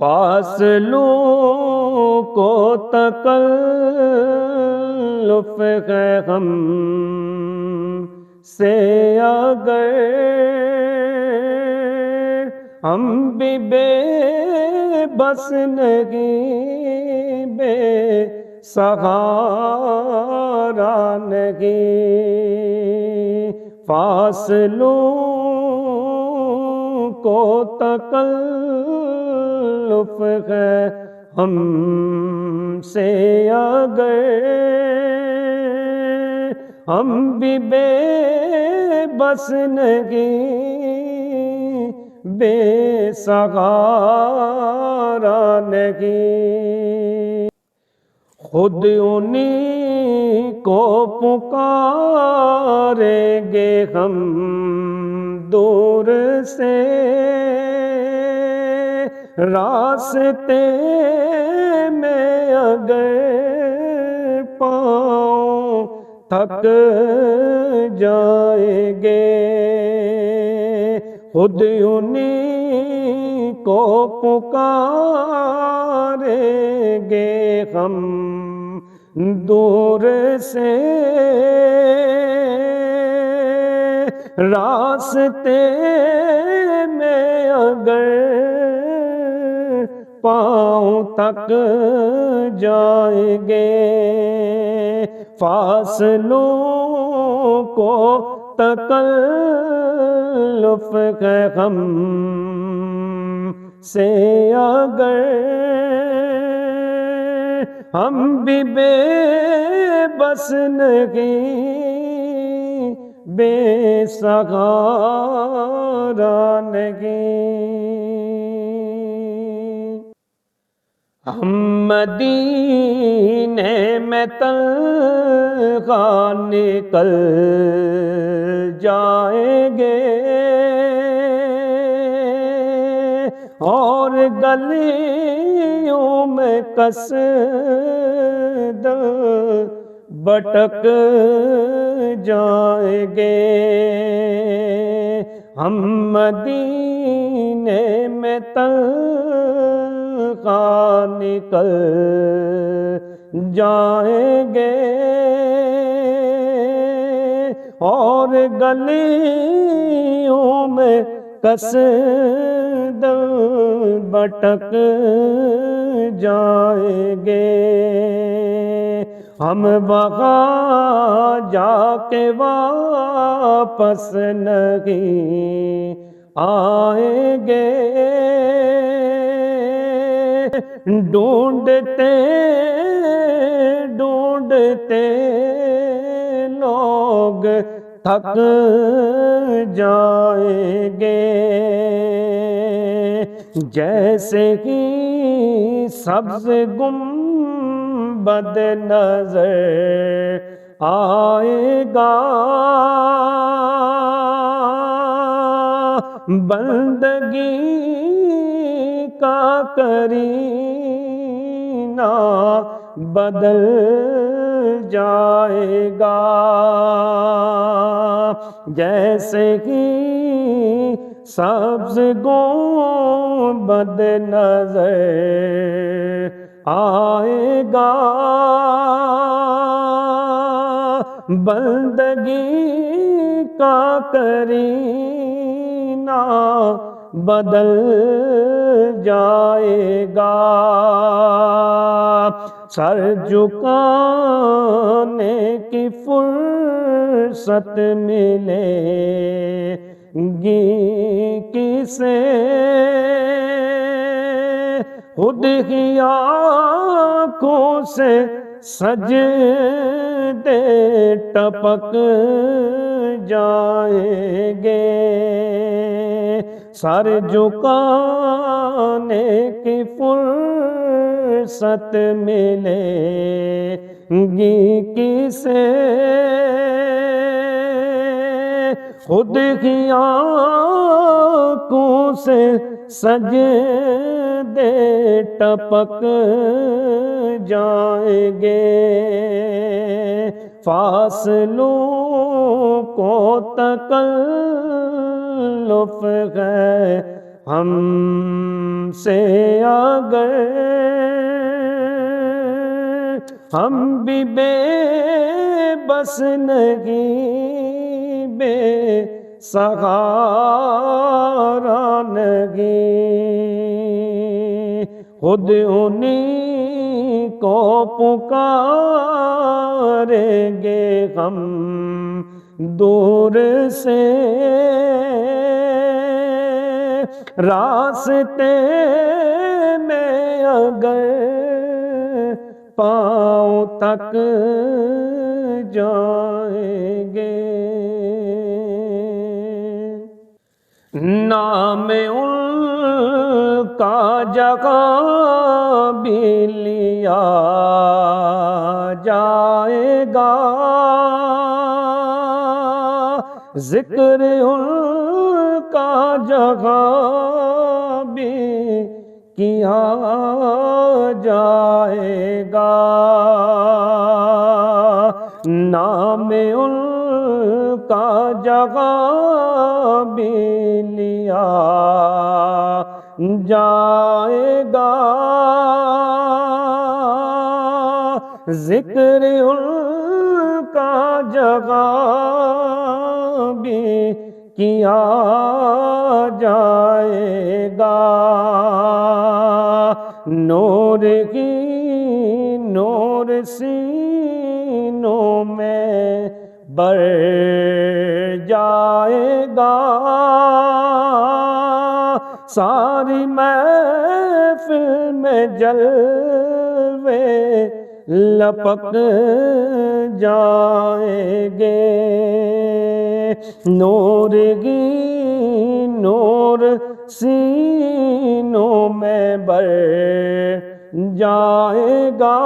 فاصلوں کو تکلف ہے ہم سے اگر ہم بھی بے بس نہیں، بے سہارا نہیں، فاصلوں کو تکلف ہے ہم سے اگر ہم بھی بے بس نہیں، بے سہارا نہیں، خود انہی کو پکاریں گے ہم دور سے، راستے میں اگر پاؤں تھک جائیں گے، خود انہی کو پکاریں گے ہم دور سے، راستے میں اگر پاؤں تک جائیں گے، فاصلوں کو تکلف ہے ہم سے اگر ہم بھی بے بس نہیں، بے سہارا نہیں، ہم مدینے میں تنہا نکل جائیں گے، اور گلیوں میں قصداً بھٹک جائیں گے، ہم مدینے میں تنہا نکل جائیں گے، اور گلیوں میں قصداً بھٹک جائیں گے، ہم وہاں جا کے واپس نہیں آئیں گے، ڈھونڈتے ڈھونڈتے لوگ تھک جائیں گے، جیسے ہی سبز گنبد نظر آئے گا، بندگی کا کرینہ بدل جائے گا، جیسے ہی سبز گنبد نظر آئے گا، بندگی کا کرینہ بدل جائے گا، سر جھکانے کی فرصت ملے گی کسے، خود ہی آنکھوں سے سجدے ٹپک جائیں گے، سر جھکانے کی فرصت ملے گی کسے، خود ہی آنکھوں سے سجدے ٹپک جائیں گے، فاصلوں کو تکلف ہے ہم سے اگر ہم بھی بے بس نہیں، بے سہارا نہیں، خود انہیں کو پکاریں گے ہم دور سے، راستے میں اگر پاؤں تک جائیں گے، نام ان کا جگہ بھی لیا جائے گا، ذکر ان کا جگہ بھی کیا جائے گا، نام ان کا جگہ بھی لیا جائے گا، ذکر ان کا جگہ بھی کیا جائے گا، نور ہی نور سینوں میں بر جائے گا، ساری محفل میں جلوے لپک جائیں گے، نور ہی نور سینوں میں بر جائے گا،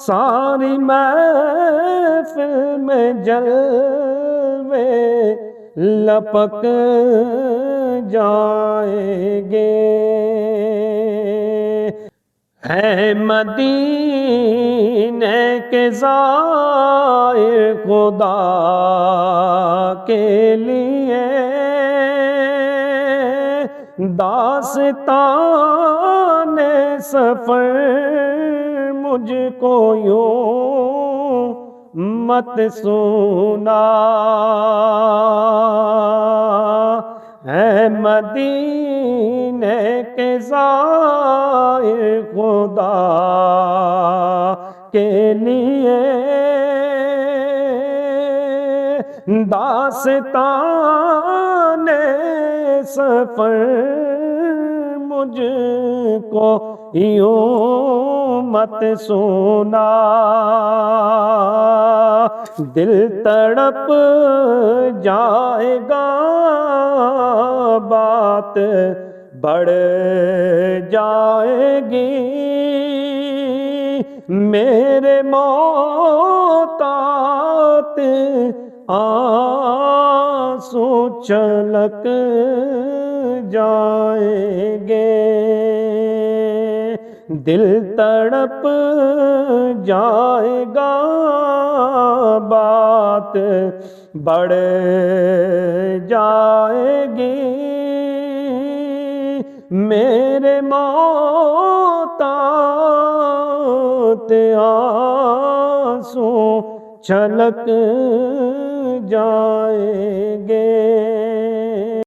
ساری محفل میں جلوے لپک جائیں گے، ہے مدینے کے زائر خدا کے لیے داستان سفر مجھ کو یوں مت سنا، ہے مدینے کے زائر خدا کے لیے داستان سفر مجھ کو یوں مت سنا، دل تڑپ جائے گا، بات بڑھ جائے گی، میرے محتاط آنسو چھلک جائیں گے، دل تڑپ جائے گا، بات بڑھ جائے گی، میرے محتاط آنسو چھلک جائیں گے۔